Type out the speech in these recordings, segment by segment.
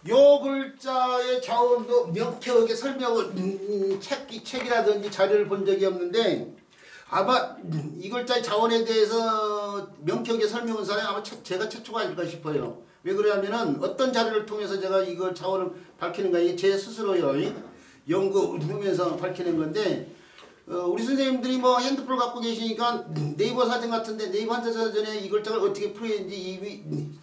요 글자의 자원도 명쾌하게 설명을 책이라든지 자료를 본 적이 없는데 아마 이 글자의 자원에 대해서 명쾌하게 설명한 사람이 아마 제가 최초가 아닐까 싶어요. 왜 그러냐면은 어떤 자료를 통해서 제가 이걸 자원을 밝히는가 이게 제 스스로요 연구하면서 밝히는 건데 우리 선생님들이 뭐 핸드폰을 갖고 계시니까 네이버 사전 같은데 네이버 한자 사전에 이 글자를 어떻게 풀어야 되는지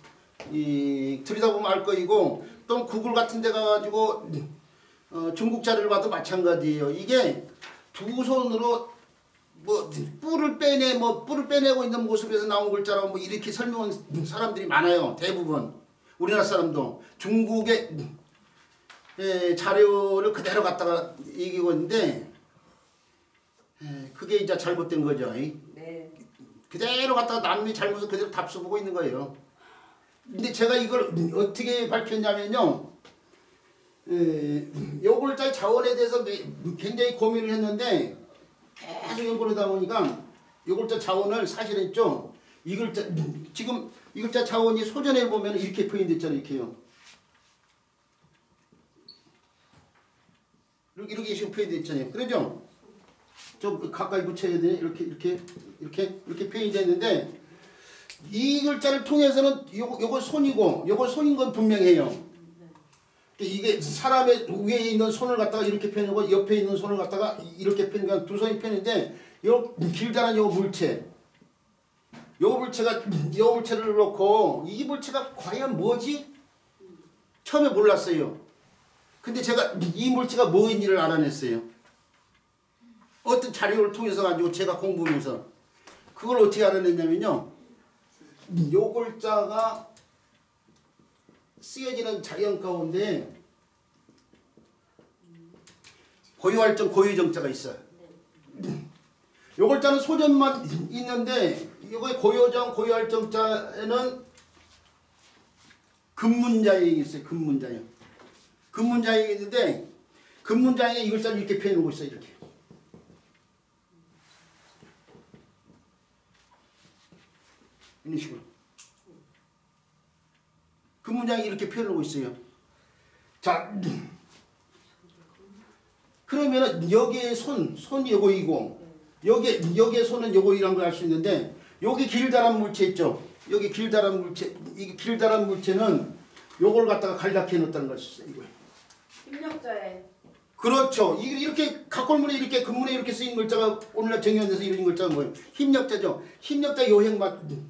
들여다보면 알 거이고 또 구글 같은 데 가가지고 중국 자료를 봐도 마찬가지예요. 이게 두 손으로 뭐 뿔을 빼내고 있는 모습에서 나온 글자라고 뭐 이렇게 설명한 사람들이 많아요. 대부분 우리나라 사람도 중국의 자료를 그대로 갖다가 얘기하고 있는데 그게 이제 잘못된 거죠. 네. 그대로 갖다가 남의 잘못을 그대로 답수보고 있는 거예요. 근데 제가 이걸 어떻게 밝혔냐면요. 요 글자의 자원에 대해서 굉장히 고민을 했는데 계속 연구를 하다 보니까 요 글자 자원을 사실은 좀 이 글자 지금 이 글자 자원이 소전에 보면 이렇게 표현됐잖아요. 이렇게요. 이렇게 지금 표현됐잖아요. 그러죠? 좀 가까이 붙여야 되네. 이렇게 표현이 됐는데 이 글자를 통해서는 요거 손이고 요거 손인 건 분명해요. 이게 사람의 위에 있는 손을 갖다가 이렇게 펴고 옆에 있는 손을 갖다가 이렇게 펴니까 두 손이 펴는데 요 길다란 요 물체 요 물체를 놓고 이 물체가 과연 뭐지? 처음에 몰랐어요. 근데 제가 이 물체가 뭐인지를 알아냈어요. 어떤 자료를 통해서 가지고 제가 공부하면서 그걸 어떻게 알아냈냐면요. 요 글자가 쓰여지는 자연 가운데 고유할정 고유정자가 있어요. 요 글자는 소전만 있는데 이거의 고유정 고유할정자에는 금문자형이 있어요. 금문자형. 금문자형이 있는데 금문자형에 이 글자를 이렇게 표현하고 있어요. 이렇게. 이런 식으로. 금문장이 이렇게 표현하고 있어요. 자, 그러면은 여기에 손이 요거이고 여기에 손은 요거이란 걸 알 수 있는데 여기 길다란 물체 있죠. 여기 길다란 물체, 이 길다란 물체는 요걸 갖다가 간략해 놓았다는 걸 수 있어요. 이거예요. 힘력자에. 그렇죠. 이렇게 각골문에 이렇게 금문에 이렇게 쓰인 글자가 오늘날 정연돼서 이런 글자가 뭐예요? 힘력자죠. 힘력자 요행만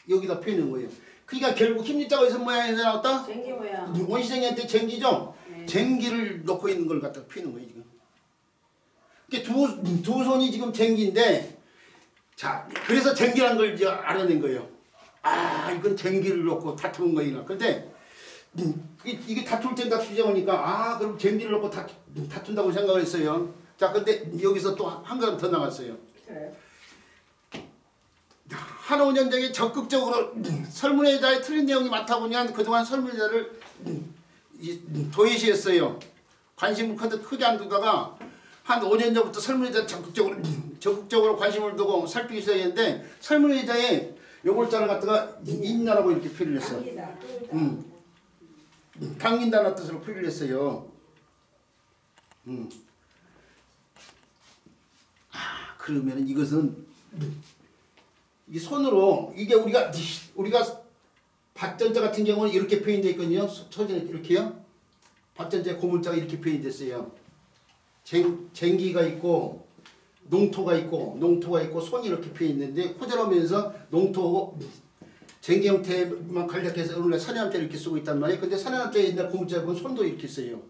여기다 표현한 거예요. 그러니까 결국 힘력자가 어디서 모양에서 나왔다? 쟁기 모양. 원시생한테 쟁기죠. 네. 쟁기를 놓고 있는 걸 갖다 피는 거예요 지금. 이게 두 손이 지금 쟁기인데, 자 그래서 쟁기라는 걸 이제 알아낸 거예요. 아 이건 쟁기를 놓고 다투는 거니까. 근데 이게 다툴 땐 다투지 않으니까 아 그럼 쟁기를 놓고 다툰다고 생각을 했어요. 자 근데 여기서 또 한 걸음 더 나갔어요. 그래. 한 5년 전에 적극적으로 설문회자에 틀린 내용이 많다 보니 그동안 설문회자를 도외시했어요. 관심을 크게 안 두다가 한 5년 전부터 설문회자 적극적으로 관심을 두고 살피기 시작했는데 설문회자에 요 글자를 갖다가 인나라고 이렇게 표현을 했어요. 당긴다는 뜻으로 표현을 했어요. 아 그러면 이것은 이 손으로 이게 우리가 받전자 같은 경우는 이렇게 표현되어 있거든요. 소전에 이렇게요. 받전자 고물자가 이렇게 표현됐어요. 쟁기가 있고 농토가 있고 손이 이렇게 표현있는데 호전하면서 농토 쟁기 형태만 간략해서 오늘날 선행함자를 이렇게 쓰고 있단 말이에요. 근데 선행함자에 옛날 고물자 보면 손도 이렇게 써요.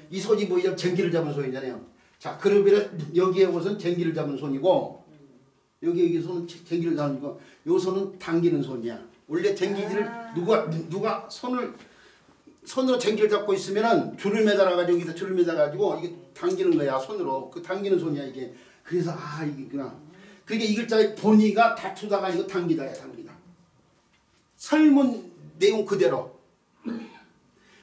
이 손이 뭐냐 쟁기를 잡은 손이잖아요. 자 그러면 여기에 옷은 쟁기를 잡은 손이고 여기 손은 쟁기를 잡는 거, 요 손은 당기는 손이야. 원래 쟁기를 누가 손으로 쟁기를 잡고 있으면은 줄을 매달아가지고 여기서 줄을 매달아가지고 이게 당기는 거야 손으로. 그 당기는 손이야 이게. 그래서 아 이게구나. 그러니까 이 글자의 본의가 다투다가 이거 당기다야 당기다. 설문 내용 그대로.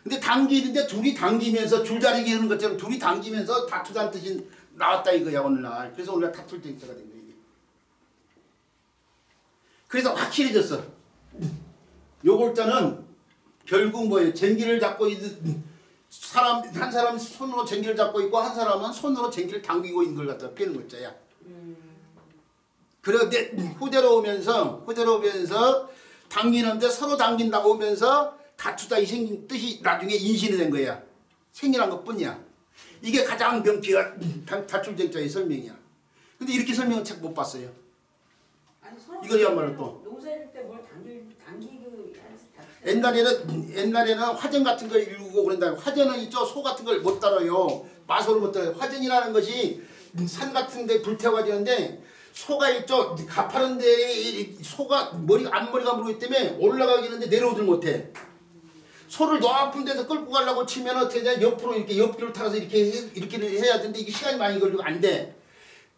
근데 당기는데 둘이 당기면서 줄다리기 하는 것처럼 둘이 당기면서 다투다는 뜻이 나왔다 이거야 오늘날. 그래서 오늘날 다툴 때 있다가 된 거야. 그래서 확실해졌어. 요 글자는 결국 뭐예요? 쟁기를 잡고 있는 사람 한 사람이 손으로 쟁기를 잡고 있고 한 사람은 손으로 쟁기를 당기고 있는 걸 갖다 피는 글자야. 그런데 후대로 오면서 당기는데 서로 당긴다고 오면서 다투다 이 생긴 뜻이 나중에 인신이 된 거야. 생겨난 것뿐이야. 이게 가장 명쾌한 다툴쟁자의 설명이야. 근데 이렇게 설명은 책 못 봤어요. 아니 서로 이거야말로 또 농사일 때 뭘 당기고 옛날에는 화전 같은 걸 읽고 그런다. 화전은 있죠. 소 같은 걸 못 따라요. 마소를 못 따라요. 화전이라는 것이 산 같은 데 불태워지는데 소가 있죠. 가파른 데에 소가 앞머리가 무르기 때문에 올라가기는데 내려오질 못해. 소를 높은 데서 끌고 가려고 치면 어떻게 돼? 옆으로 이렇게 옆길을 타서 이렇게 해야 되는데 이게 시간이 많이 걸리고 안 돼.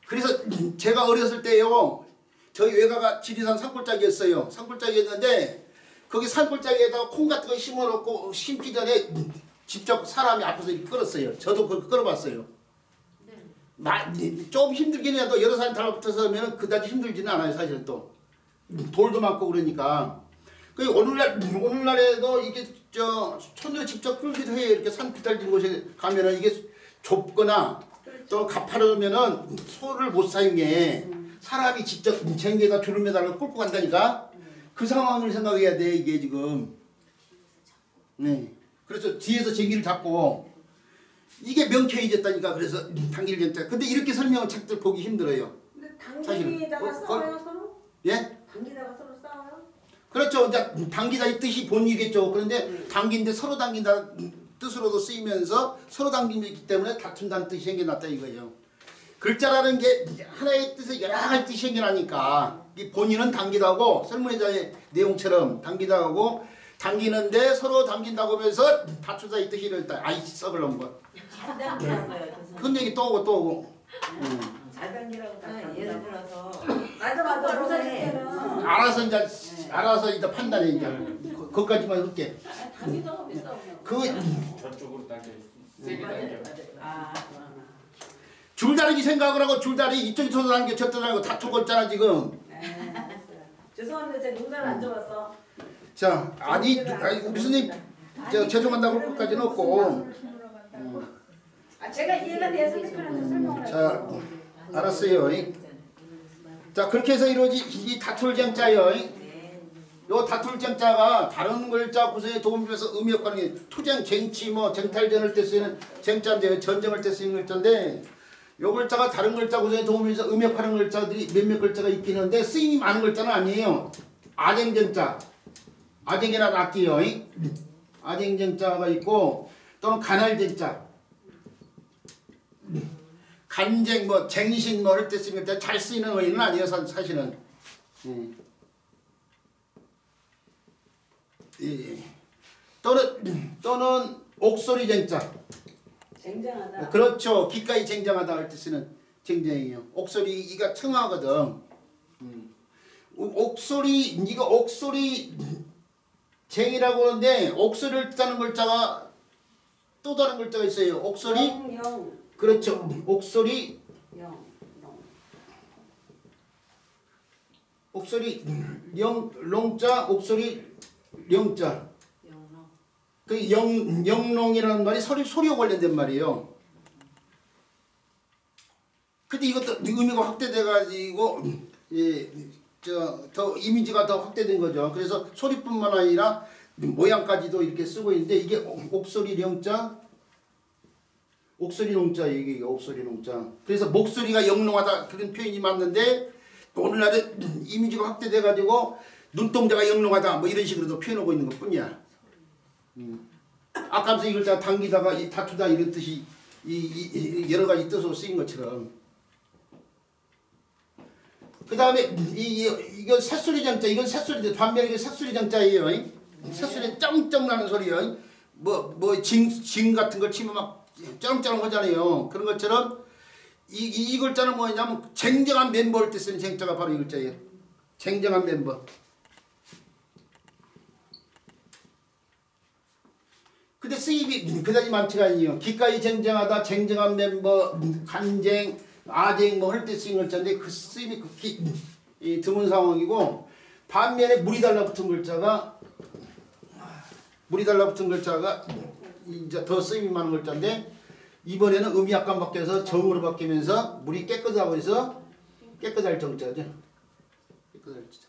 그래서 제가 어렸을 때요. 저희 외가가 지리산 산골짜기였어요. 산골짜기였는데 거기 산골짜기에다가 콩 같은 거 심어놓고 심기 전에 직접 사람이 앞에서 이렇게 끌었어요. 저도 그걸 끌어봤어요. 좀 힘들긴 해도 여러 사람이 달라붙어서 하면 그다지 힘들지는 않아요. 사실은 또 돌도 많고 그러니까. 그 오늘날에도 이게 손으로 직접 끌기도 해요. 이렇게 산 비탈진 곳에 가면은 이게 좁거나 또 가파르면은 소를 못 사용해. 사람이 직접 쟁기에다 줄을 매달고 끌고 간다니까. 그 상황을 생각해야 돼 이게 지금. 네. 그래서 뒤에서 쟁기를 잡고 이게 명쾌해졌다니까. 그래서 당길 쟁자. 근데 이렇게 설명한 책들 보기 힘들어요. 근데 당기다가 싸워요 서로? 예? 당기다가 서로 싸워요? 그렇죠. 이제 당기다 이 뜻이 본이겠죠. 그런데 당긴데 서로 당긴다 뜻으로도 쓰이면서 서로 당기기 때문에 다툰다는 뜻이 생겨났다 이거예요. 글자라는 게 하나의 뜻에 여러 가지 뜻이 생겨나니까 이 본인은 당기다고 설문의자의 내용처럼 당기다고 당기는데 서로 당긴다고 하면서 다투다 이 뜻이 이랬다. 아이 썩을 놈 거. 잘 당기라는 거예요. 그런 얘기 또 오고 또 오고. 잘 당기라고 다 예를 들어서 맞아 농사일 네. 때는 알아서 이제 판단해 이제. 그것까지만 할게. 당기다가 왜 싸우냐고. 저쪽으로 당겨 세게 당겨. 줄다리기 생각을 하고 줄다리 이쪽이 더 당겨 저쪽 당겨 다투고 있잖아 지금. 죄송합니다. 제가 농사를 안 줘봤어. 자 아니 우리 스님 죄송한다고 할 것까지는 없고. 제가 이해가 돼서 선생님한테 설명을 자 알았어요. 자 그렇게 해서 이루어지 이 다툴쟁자요. 요 다툴쟁자가 다른 글자 구성에 도움을 줘서 의미 역할하는 게 투쟁, 쟁취, 뭐 쟁탈전을 때 쓰이는 쟁자인데 전쟁을 때 쓰이는 글자인데 요 글자가 다른 글자 구성에 도움을 줘서 의미 역할하는 글자들이 몇몇 글자가 있긴 한데 쓰임이 많은 글자는 아니에요. 아쟁쟁자, 아쟁이라는 악기요. 아쟁쟁자가 있고 또는 간할쟁자, 간쟁, 뭐 쟁신 뭐 할 때 쓰는 때 잘 쓰이는 어휘는 아니에요 사실은. 또는 옥소리 쟁자. 쟁쟁하다. 그렇죠. 기꺼이 쟁쟁하다 할 때 쓰는 쟁쟁이에요. 옥소리가 청하거든. 이거 옥소리 쟁이라고 하는데 옥소리를 뜻하는 글자가 또 다른 글자가 있어요. 옥소리. 영. 그렇죠. 옥소리. 영. 옥소리 롱자 옥소리 령자. 그 영롱이라는 말이 소리와 관련된 말이에요. 근데 이것도 의미가 확대돼가지고 더 이미지가 더 확대된 거죠. 그래서 소리뿐만 아니라 모양까지도 이렇게 쓰고 있는데 이게 옥소리 령자, 옥소리 농자 이게 옥소리 농자. 그래서 목소리가 영롱하다 그런 표현이 맞는데 오늘날에 이미지가 확대돼가지고 눈동자가 영롱하다 뭐 이런 식으로도 표현하고 있는 것뿐이야. 아까부터 이 글자 당기다가 다투다 이런 뜻이 여러 가지 뜻으로 쓰인 것처럼. 그 다음에 이거 새소리 장자. 이건 새소리 반면에 이게 새소리 장자예요. 새소리 쩡쩡 나는 소리요. 징 같은 걸 치면 막 쩌렁쩌렁 하잖아요. 그런 것처럼 이 글자는 뭐냐면 쟁쟁한 멤버를 때 쓰는 쟁자가 바로 이 글자예요. 쟁쟁한 멤버. 근데 쓰임이 그다지 많지가 아니에요. 기꺼이 쟁쟁하다, 쟁쟁한 멤버, 간쟁, 아쟁 뭐 할 때 쓰인 글자인데 그 쓰임이 극히 드문 상황이고 반면에 물이 달라붙은 글자가 물이 달라붙은 글자가 이제 더 쓰임이 많은 글자인데 이번에는 음이 약간 바뀌어서 정으로 바뀌면서 물이 깨끗하고 해서 깨끗할 정자죠. 깨끗할 자.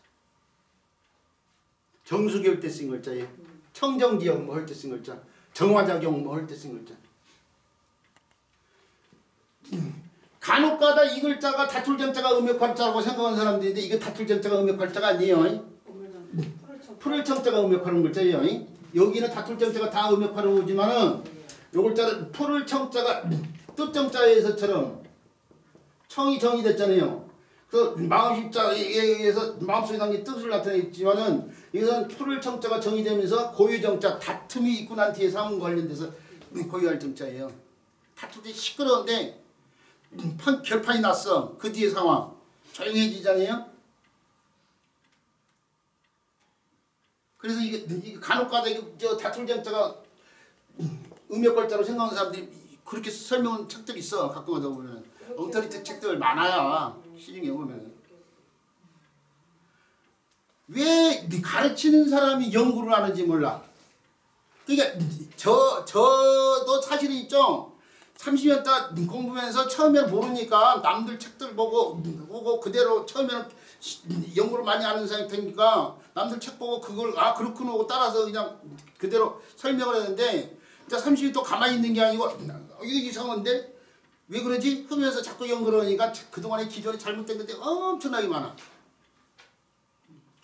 정수기할 때 쓴 글자예요. 청정지역 뭐 할 때 쓴 글자. 정화작용 뭐 할 때 쓴 글자. 간혹가다 이 글자가 다툴 정자가 음역할자라고 생각하는 사람들인데 이게 다툴 정자가 음역할자가 아니에요. 풀을 청자가 음역하는 글자예요. 여기는 다툴 정자가 다 음역하는 거지만은 요 글자는 풀을 청자가 뜻 정자에서처럼 청이 정이 됐잖아요. 그래서 마음십자에 의해서 마음속에 담긴 뜻을 나타냈지만은 이것은 풀을 청자가 정이 되면서 고유 정자 다툼이 있고 난 뒤에 상황 관련돼서 고유할 정자예요. 다툴 때 시끄러운데 결판이 났어. 그 뒤에 상황 조용해지잖아요. 그래서 이게 간혹가다 저 다툴 정자가 음역걸자로 생각하는 사람들이 그렇게 설명한 책들이 있어. 가끔가다 보면 엉터리 책들 많아요. 시중에 보면 왜 가르치는 사람이 연구를 하는지 몰라. 그러니까 저도 사실은 있죠. 30년 동안 공부하면서 처음에는 모르니까 남들 책들 보고 그대로 처음에는 연구를 많이 하는 상태니까 남들 책 보고 그걸 그렇구나 하고 따라서 그냥 그대로 설명을 했는데 이제 30년 또 가만히 있는 게 아니고 이게 이상한데 왜 그러지? 하면서 자꾸 연구를 하니까 그동안에 기존에 잘못된 것들이 엄청나게 많아.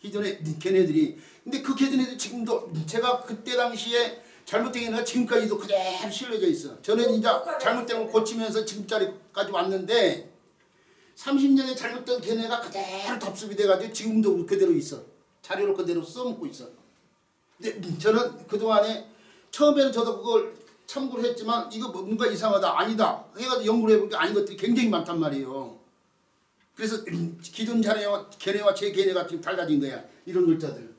기존에 걔네들이. 근데 그 걔네들이 지금도 제가 그때 당시에 잘못된 게 지금까지도 그대로 실려져 있어. 저는 이제 잘못된 거 고치면서 지금까지 왔는데 30년에 잘못된 걔네가 그대로 답습이 돼가지고 지금도 그대로 있어. 자료를 그대로 써먹고 있어. 근데 저는 그동안에 처음에는 저도 그걸 참고를 했지만 이거 뭔가 이상하다 아니다 해가지고 연구를 해본 게 아닌 것들이 굉장히 많단 말이에요. 그래서 기존 자료와 걔네와 제 걔네가 지금 달라진 거야. 이런 글자들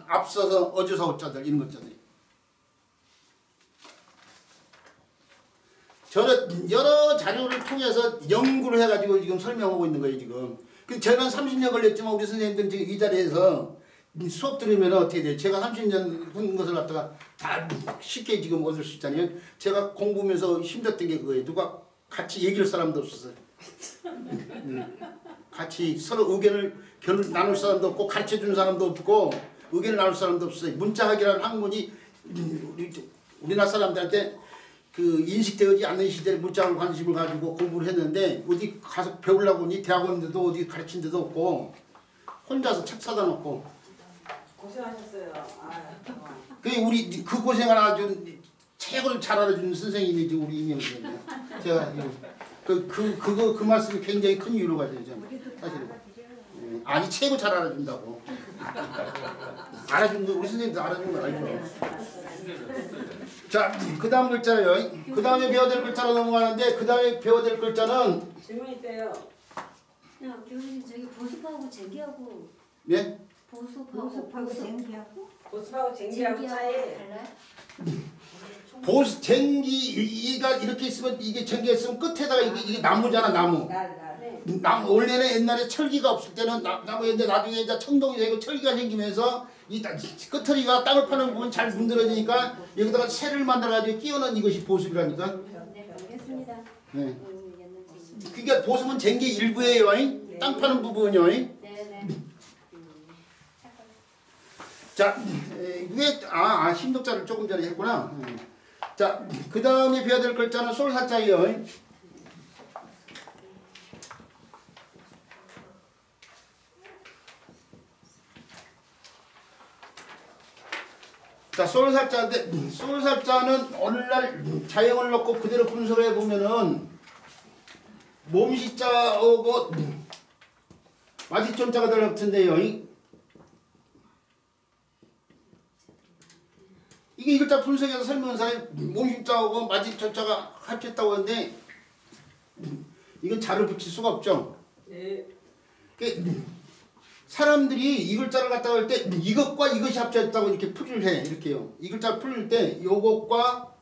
앞서서 어조사호자들 이런 글자들이. 저는 여러 자료를 통해서 연구를 해가지고 지금 설명하고 있는 거예요 지금. 저는 30년 걸렸지만 우리 선생님들 지금 이 자리에서 수업 들으면 어떻게 돼요? 제가 30년 한 것을 갖다가 다 쉽게 지금 얻을 수 있잖아요. 제가 공부하면서 힘들었던 게 그거예요. 누가 같이 얘기할 사람도 없었어요. 같이 서로 의견을 나눌 사람도 없고 가르쳐주는 사람도 없고 의견을 나눌 사람도 없어요. 문자학이라는 학문이 우리나라 사람들한테 그 인식되지 않는 시대에 문자학 관심을 가지고 공부를 했는데 어디 가서 배우려고 하니 대학원들도 어디 가르친 데도 없고 혼자서 책 사다 놓고 고생하셨어요. 우리 그 고생을 아주 책을 잘 알아주는 선생님이지 우리 이명 선생님. 제가 그 말씀이 굉장히 큰 위로가 되죠. 사실은. 아니 책을 잘 알아준다고. 알아준 거 우리 선생님도 알아준 거 알죠. 자, 그 다음 글자요. 그 다음에 배워야 될 글자로 넘어가는데 그 다음에 배워야 될 글자는 질문 있대요. 야, 교수님 저기 보습하고 쟁기하고 네? 보습하고 쟁기하고 보습하고 쟁기하고 차이. 달라요? 보습 쟁기가 이렇게 있으면 이게 쟁기가 있으면 끝에다가 이게 나무잖아 나무. 나무 원래는 옛날에 철기가 없을 때는 나무였는데 나중에 이제 청동이 되고 철기가 생기면서 이 끝터리가 땅을 파는 부분 잘 문드러지니까 여기다가 새를 만들어가지고 끼워넣은 이것이 보습이라니까. 네, 알겠습니다. 네. 그러니까 보습은 쟁기 일부예요. 땅 파는 부분이요. 네, 네. 자, 왜 신독자를 조금 전에 했구나. 자, 그 다음에 배워야 될 글자는 솔사자예요. 자, 솔살자인데 솔살자는 오늘날 자형을 넣고 그대로 분석을 해보면은 몸시자하고 마지점자가 들어붙은데요. 이게 이 글자 분석해서 설명서에 몸시자하고 마지점자가 합쳤다고 하는데 이건 자를 붙일 수가 없죠. 네. 사람들이 이 글자를 갖다가 할 때 이것과 이것이 합쳐졌다고 이렇게 풀이를 해. 이렇게요. 이 글자를 풀릴 때 요것과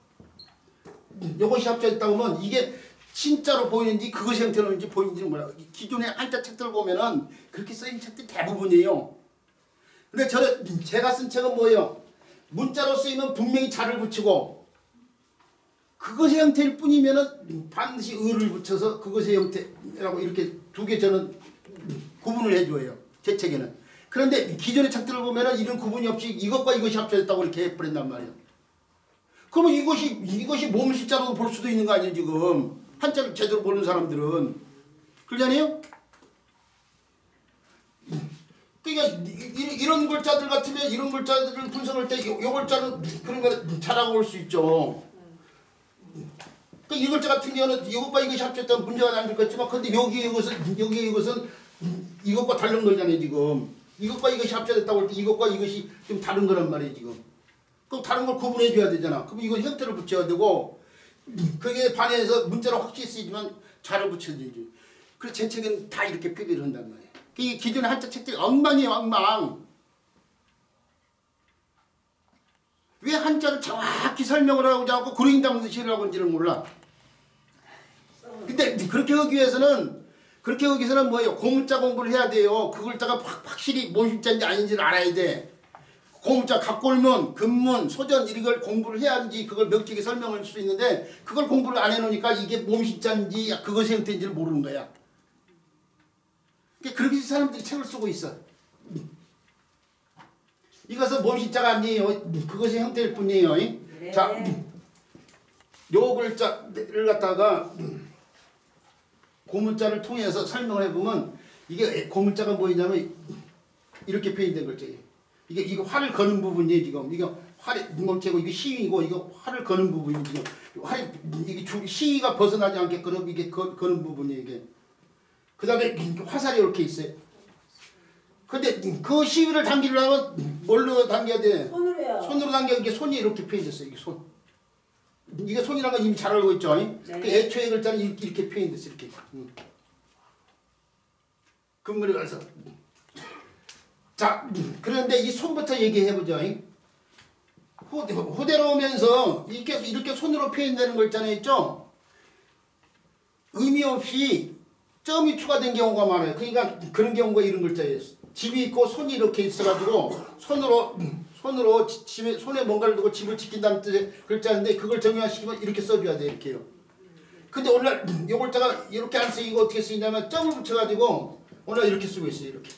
요것이 합쳐졌다고 하면 이게 진짜로 보이는지 그것이 형태로는지 보이는지는 몰라. 기존의 한자 책들 보면은 그렇게 써있는 책들이 대부분이에요. 근데 제가 쓴 책은 뭐예요? 문자로 쓰이면 분명히 자를 붙이고 그것의 형태일 뿐이면은 반드시 을을 붙여서 그것의 형태라고 이렇게 두 개 저는 구분을 해줘요. 제 책에는. 그런데 기존의 책들을 보면은 이런 구분이 없이 이것과 이것이 합쳐졌다고 이렇게 해버린단 말이에요. 그러면 이것이 몸실자로 볼 수도 있는 거 아니에요 지금. 한자를 제대로 보는 사람들은. 그러잖아요? 그러니까 이런 글자들 같으면 이런 글자들을 분석할 때 이 글자는 그런 거 잘하고 올 수 있죠. 그 이 글자 같은 경우는 이것과 이것이 합쳤다면 문제가 안 될 것 같지만 근데 여기에 이것은 이것과 다른 거잖아요 지금. 이것과 이것이 합쳐졌다고 할 때 이것과 이것이 좀 다른 거란 말이에요 지금. 그럼 다른 걸 구분해 줘야 되잖아. 그럼 이건 형태를 붙여야 되고 그게 반해서 문자로 확실히 쓰이지만 자를 붙여야 되지. 그래서 제 책은 다 이렇게 표기를 한단 말이에요. 이 기존의 한자 책들이 엉망이에요 엉망. 왜 한자를 정확히 설명을 하고자 하고 구릉인담 시를 하고 있는지를 몰라. 근데 그렇게 하기 위해서는 뭐예요? 고문자 공부를 해야 돼요. 그 글자가 확실히 몸심자인지 아닌지를 알아야 돼. 고문자 각골문, 근문, 소전 이걸 공부를 해야지 그걸 명쾌하게 설명할 수 있는데 그걸 공부를 안 해놓으니까 이게 몸심자인지 그것의 형태인지를 모르는 거야. 그렇게 사람들이 책을 쓰고 있어. 이것은 몸심자가 아니에요. 그것의 형태일 뿐이에요. 네. 자, 요 글자를 갖다가 고문자를 통해서 설명을 해보면 이게 고문자가 뭐냐면 이렇게 표현된 글자예요. 이게 활을 거는 부분이에요 지금. 이게 활이 몸체고 이게 시위고 이거 활을 거는 부분이 지금. 이게 시위가 벗어나지 않게끔 이게 거는 부분이에요 이게. 그 다음에 화살이 이렇게 있어요. 근데 그 시위를 당기려면 뭘로 당겨야 돼? 손으로요. 손으로 당겨. 이게 손이 이렇게 표현됐어요. 이게 손. 이게 손이라는 건 이미 잘 알고 있죠. 네. 그 애초의 글자는 이렇게 표현됐어요. 이렇게. 근물이 가서. 자, 그런데 이 손부터 얘기해보죠. 호대로 오면서 이렇게 손으로 표현되는 거 있잖아요. 있죠? 의미 없이 점이 추가된 경우가 많아요. 그러니까 그런 경우가 이런 글자예요. 집이 있고 손이 이렇게 있어가지고 손으로 손에 뭔가를 두고 집을 지킨다는 뜻의 글자인데 그걸 정의화시키면 이렇게 써줘야 돼요. 이렇게요. 근데 오늘날 이 글자가 이렇게 안 쓰이고 어떻게 쓰이냐면 점을 붙여가지고 오늘 이렇게 쓰고 있어요. 이렇게.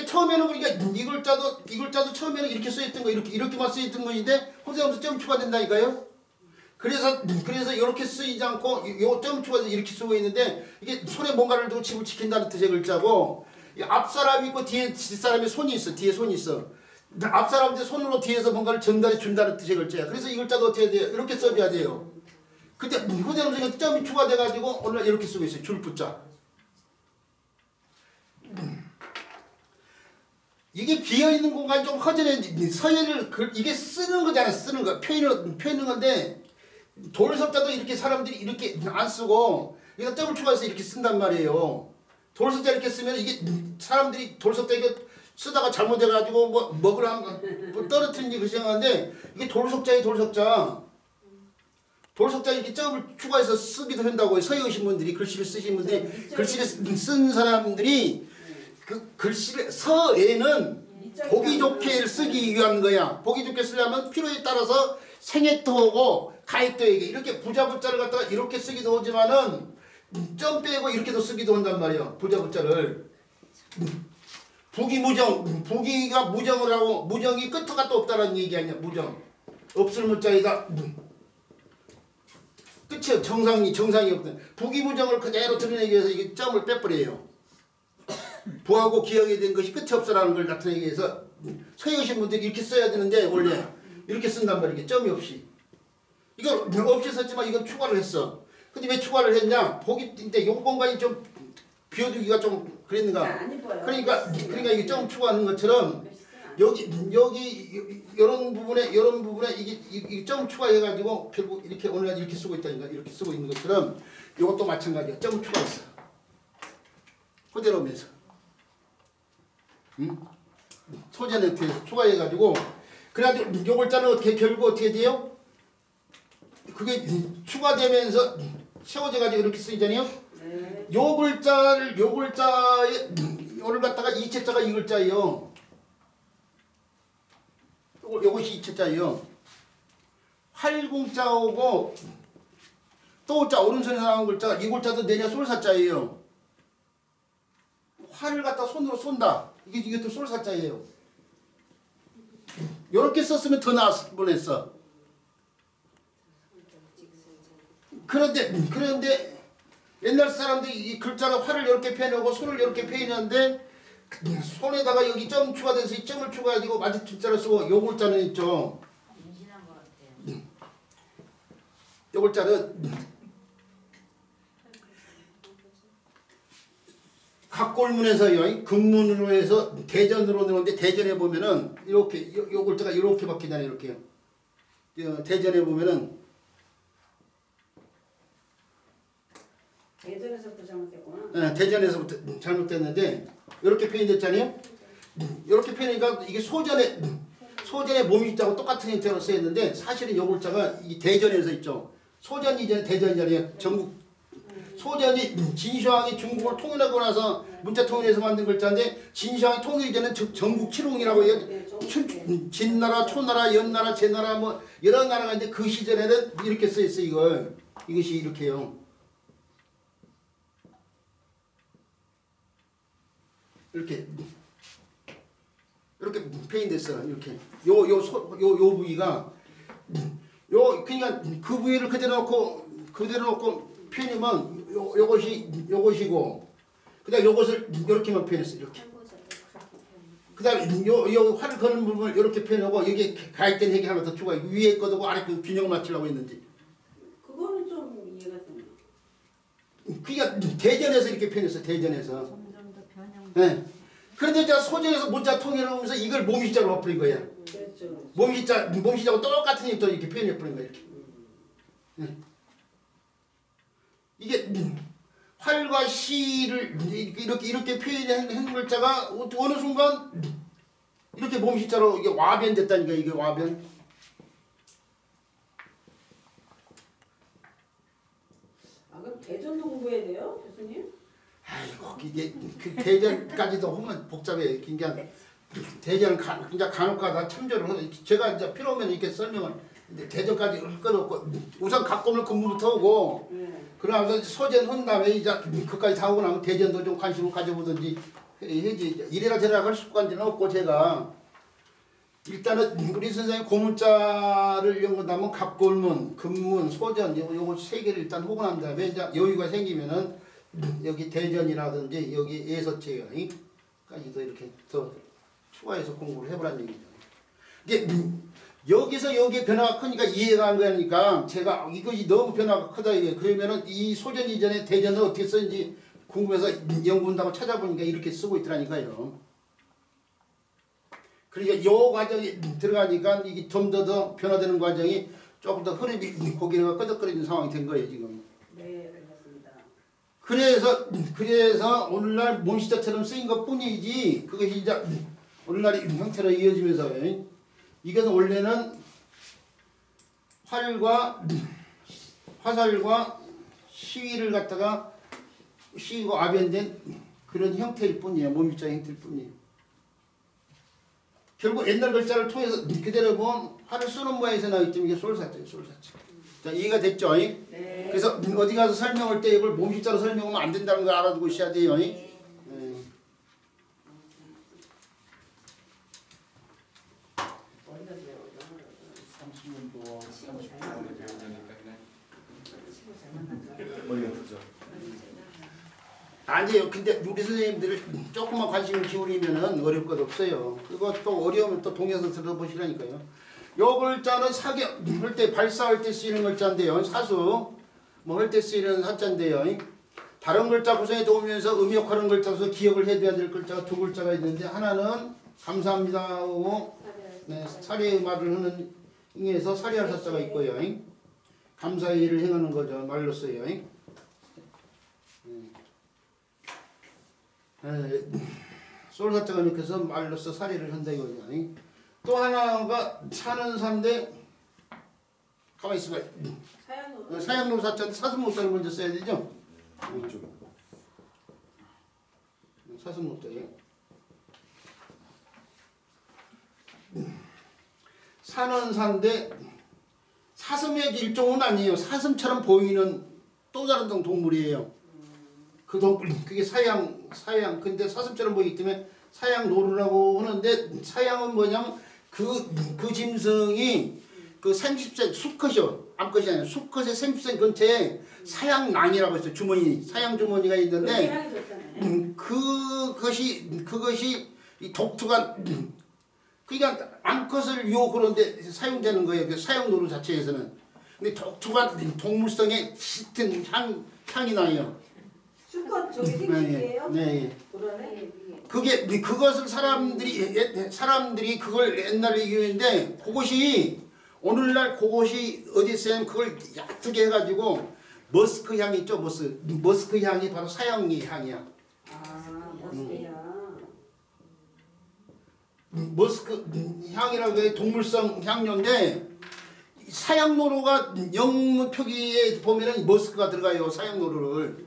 처음에는 그러니까 이 글자도 처음에는 이렇게 쓰였던 거 이렇게만 쓰였던 것인데 호세하면서 점 추가된다니까요. 그래서 이렇게 쓰이지 않고 요 점 추가해서 이렇게 쓰고 있는데 이게 손에 뭔가를 두고 집을 지킨다는 뜻의 글자고 앞 사람이 있고 뒤에 뒷사람이 손이 있어. 뒤에 손이 있어. 앞 사람한테 손으로 뒤에서 뭔가를 전달해 준다는 뜻의 글자야. 그래서 이 글자도 어떻게 해야 돼요? 이렇게 써줘야 돼요. 근데 호세하면서 점이 추가돼가지고 오늘 이렇게 쓰고 있어요. 줄붙자. 이게 비어있는 공간이 좀 허전해. 서예를 이게 쓰는 거잖아. 쓰는 거. 표현하는 건데 돌석자도 이렇게 사람들이 이렇게 안 쓰고 여기다 점을 추가해서 이렇게 쓴단 말이에요. 돌석자 이렇게 쓰면 이게 사람들이 돌석자 이거 쓰다가 잘못해가지고 뭐 먹으라 뭐 떨어뜨린지 그 생각하는데 이게 돌석자예요. 돌석자 이렇게 점을 추가해서 쓰기도 한다고 서예 신분들이 글씨를 쓰신 분들이 글씨를 쓴 사람들이 그 글씨를 서에는 보기 좋게 쓰기 위한 거야. 보기 좋게 쓰려면 필요에 따라서 생액도 가액도에게 이렇게 부자부자를 갖다가 이렇게 쓰기도 하지만은 점 빼고 이렇게도 쓰기도 한단 말이야. 부자부자를. 부기무정. 부기가 무정을 하고 무정이 끝가 또 없다는 얘기 아니야. 무정. 없을 무자에다 끝이 정상이 없다. 부기무정을 그대로 드러내기 위해서 이게 점을 빼버려요. 부하고 기억이 된 것이 끝이 없어라는 걸 나타내기 위해서 서예신 분들이 이렇게 써야 되는데 원래 이렇게 쓴단 말이에요. 점이 없이. 이건 없이 썼지만 이건 추가를 했어. 근데 왜 추가를 했냐? 보기인데 요 공간이 좀 비워두기가 좀 그랬는가? 그러니까 이게 점 추가하는 것처럼 여기 이런 부분에 이게 점 추가해가지고 결국 이렇게 오늘날 이렇게 쓰고 있다니까. 이렇게 쓰고 있는 것처럼 이것도 마찬가지야. 점 추가했어. 그대로 오면서. 소재는 추가해가지고 그래가지고 요 글자는 어떻게 결국 어떻게 돼요? 그게 추가되면서 세워져가지고 이렇게 쓰이잖아요. 네. 요 글자에 요를 갖다가 이 책자가 이 글자예요. 요것이 이체자예요. 활궁자오고 또자 오른손에 나온 글자 이 글자도 내냐 솔사자예요. 활을 갖다 손으로 쏜다. 이게 또 솔사자예요. 요렇게 썼으면 더 나았을 뻔했어. 그런데 옛날 사람들이 이 글자가 활을 이렇게 펴놓고 손을 이렇게 펴는데 손에다가 여기 점 추가돼서 이 점을 추가해가지고 마지 글자를 쓰고 요 글자는 있죠. 임신한 것 같아요. 요 글자는 각골문에서요 금문으로 해서 대전으로 들어오는데 대전에 보면은 이렇게 요 글자가 이렇게 바뀌잖아요. 이렇게요. 대전에 보면은 대전에서부터 잘못됐구나. 네, 대전에서부터 잘못됐는데 이렇게 표현됐잖아요. 이렇게 표현이니까 이게 소전에 몸이자고 똑같은 형태로 쓰였는데 사실은 요 글자가 이 대전에서 있죠. 소전 이전에 대전이잖아요. 전국 소전이 진시황이 중국을 통일하고 나서 문자 통일해서 만든 글자인데 진시황이 통일 이전에 전국 칠홍이라고 해요. 진나라, 초나라, 연나라, 제나라 뭐 여러 나라가 있는데 그 시절에는 이렇게 쓰였어 이걸. 이것이 이렇게요. 이렇게 표현됐어. 이렇게 요 부위가 그러니까 그 부위를 그대로 놓고 표현하면 요것이고 그다음 요것을 이렇게만 표현했어. 이렇게. 그다음 요 활을 거는 부분을 이렇게 표현하고 여기에 가입된 핵이 하나 더 추가. 위에 거도 아래 거 균형을 맞추려고 했는지. 그거는 좀 이해가 되네. 그러니까 대전에서 이렇게 표현했어. 대전에서. 점점 더 변형. 네. 그런데 자 소전에서 문자 통일을 하면서 이걸 몸시자로 와버린 거야. 그렇죠. 몸시자고 똑같은 힘도 이렇게 표현해 버린 거야. 이렇게. 네. 이게 활과 시를 이렇게 표현한 글자가 어느 순간 이렇게 몸시자로 이게 와변됐다니까. 이게 와변. 아 그럼 대전도 공부해야 돼요, 교수님? 아이고 이게 그 대전까지도 하면 복잡해. 그러니까 대전은 그냥 간혹가다 참조를 하고 제가 이제 필요하면 이렇게 설명을 근데 대전까지 할 건 없고 우선 각검을 근무부터 오고 네. 그러면서 소전 한 다음에 이제 그까지 다 오고 나면 대전도 좀 관심을 가져보든지 해야지. 이래라 저래라 할 습관들은 없고 제가 일단은 우리 선생님 고문자를 연구한다면 각골문, 금문, 소전 요거 세 개를 일단 하고 난 다음에 이제 여유가 생기면은 여기 대전이라든지 여기 예서체까지도 이렇게 더 추가해서 공부를 해보라는 얘기죠. 이게 여기서 여기에 변화가 크니까 이해가 안 가니까 제가 이것이 너무 변화가 크다 이게 그러면은 이 소전 이전에 대전을 어떻게 썼는지 궁금해서 연구한다고 찾아보니까 이렇게 쓰고 있더라니까요. 그러니까 요 과정이 들어가니까 이게 좀 더 변화되는 과정이 조금 더 흐름이 고개가 끄덕거리는 상황이 된 거예요 지금. 네, 알겠습니다. 그래서 오늘날 몸시자처럼 쓰인 것 뿐이지 그것이 이제 오늘날 형태로 이어지면서 이것은 원래는 화살과 시위를 갖다가 시위가 아변된 그런 형태일 뿐이에요. 몸시자 형태일 뿐이에요. 결국 옛날 글자를 통해서 그대로 보면 활을 쏘는 모양에서 나오기 때문에 이게 솔사자예요. 솔사자. 자, 이해가 됐죠? 네. 그래서 어디 가서 설명할 때 이걸 몸시자로 설명하면 안 된다는 걸 알아두고 있어야 돼요. 네. 어디다 배워요? 30년도 30년도 배우니까 그냥 친구 잘 만났죠. 머리 아프죠. 아니에요. 근데 우리 선생님들 조금만 관심을 기울이면은 어려울 것 없어요. 그거 또 어려우면 또 동영상 들어보시라니까요. 요 글자는 사격 할 때 발사할 때 쓰이는 글자인데요. 사수 뭐 할 때 쓰이는 사자인데요. 다른 글자 구성에 도우면서 음역하는 글자로서 기억을 해둬야 될 글자가 두 글자가 있는데 하나는 감사합니다 하고 네, 사례의 말을 하는 ing에서 사례할 사자가 있고요. 감사의 일을 행하는 거죠. 말로써요. 솔사자가 이렇게 해서 말로써 사례를 한다 이거죠. 또 하나가 사는 사인데 가만히 있어봐. 사양으로. 사양로 사자인데 사슴목자를 먼저 써야 되죠. 사슴목자예요. 사는 산데 사슴의 일종은 아니에요. 사슴처럼 보이는 또 다른 동물이에요. 그 동물 그게 사양 근데 사슴처럼 보이기 때문에 사양노루라고 하는데 사양은 뭐냐면 그 짐승이 그 생집새 수컷이요. 암컷이 아니라 수컷의 생집새 근처에 사양낭이라고 있어요. 주머니 사양 주머니가 있는데 향이 좋잖아요. 그것이 이 독투가 그러니까 암컷을 유혹하는데 사용되는 거예요. 그 사용노루 자체에서는. 근데 독투가 동물성에 짙은 향이 나요. 수컷 저기 생식이에요? 네. 그러네. 그것을 사람들이 그걸 옛날에 이겼는데 그것이 오늘날 그것이 어디 있어요? 그걸 얕게 해가지고 머스크 향이 있죠. 머스크 향이 바로 사양의 향이야. 아, 머스크향. 머스크 향이라고 해 동물성 향료인데 사양노루가 영문 표기에 보면은 머스크가 들어가요. 사양노루를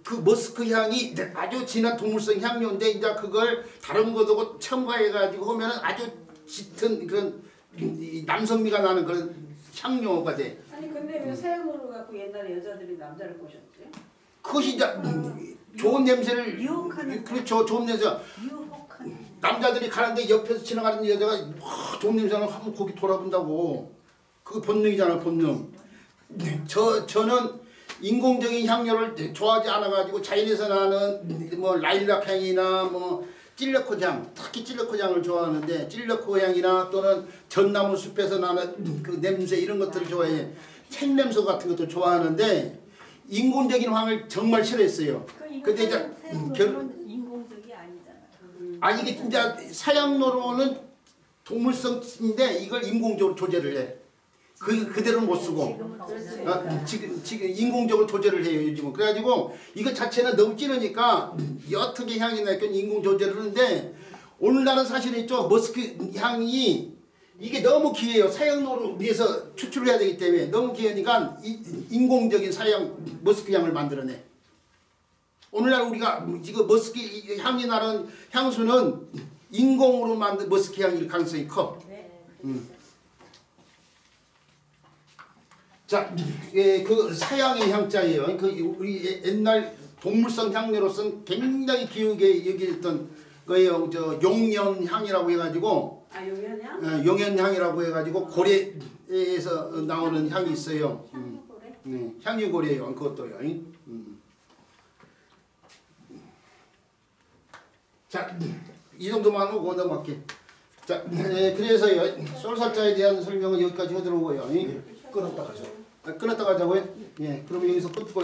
그 머스크 향이 아주 진한 동물성 향료인데 이제 그걸 다른 것하고 첨가해가지고 하면은 아주 짙은 그런 남성미가 나는 그런 향료가 돼. 아니 근데 왜 사양으로 갖고 옛날에 여자들이 남자를 꼬셨지? 그것이 이제 좋은 냄새를 유혹하는 그렇죠. 좋은 냄새. 유혹하는 남자들이 가는데 옆에서 지나가는 여자가 좋은 냄새 나면 한번 거기 돌아본다고. 그거 본능이잖아, 본능. 저는 인공적인 향료를 좋아하지 않아가지고 자연에서 나는 뭐 라일락 향이나 뭐 찔레코 향, 특히 찔레코 향을 좋아하는데 찔레코 향이나 또는 전나무 숲에서 나는 그 냄새 이런 것들을 좋아해. 생냄새 같은 것도 좋아하는데 인공적인 향을 정말 싫어했어요. 근데 이제 인공적이 아니잖아. 아니 이게 진짜 사양노루는 동물성인데 이걸 인공적으로 조제를 해. 그대로는 못 쓰고. 지금 인공적으로 조제를 해요 요즘은. 그래가지고 이거 자체는 너무 찌르니까 어떻게 향이 나니까 인공 조제를 하는데 오늘날은 사실은 있죠. 머스크 향이 이게 너무 귀해요. 사양노루 위해서 추출을 해야 되기 때문에 너무 귀하니까 인공적인 사양 머스크 향을 만들어내. 오늘날 우리가 지금 머스크 향이 나는 향수는 인공으로 만든 머스크 향일 가능성이 커. 자, 그 사양의 향자예요. 그 우리 옛날 동물성 향료로서는 굉장히 기우게 여기던 거예요. 저 용연향이라고 해가지고. 아 용연향? 용연향이라고 해가지고 고래에서 나오는 향이 있어요. 향유고래? 네, 향유고래예요. 그것도요. 자, 이 정도만 하고 넘어갈게. 자, 그래서요. 쏠살자에 대한 설명은 여기까지 하도록 하고요. 끊었다 가죠. 끊었다 가자고요? 예, 그러면 여기서 끊고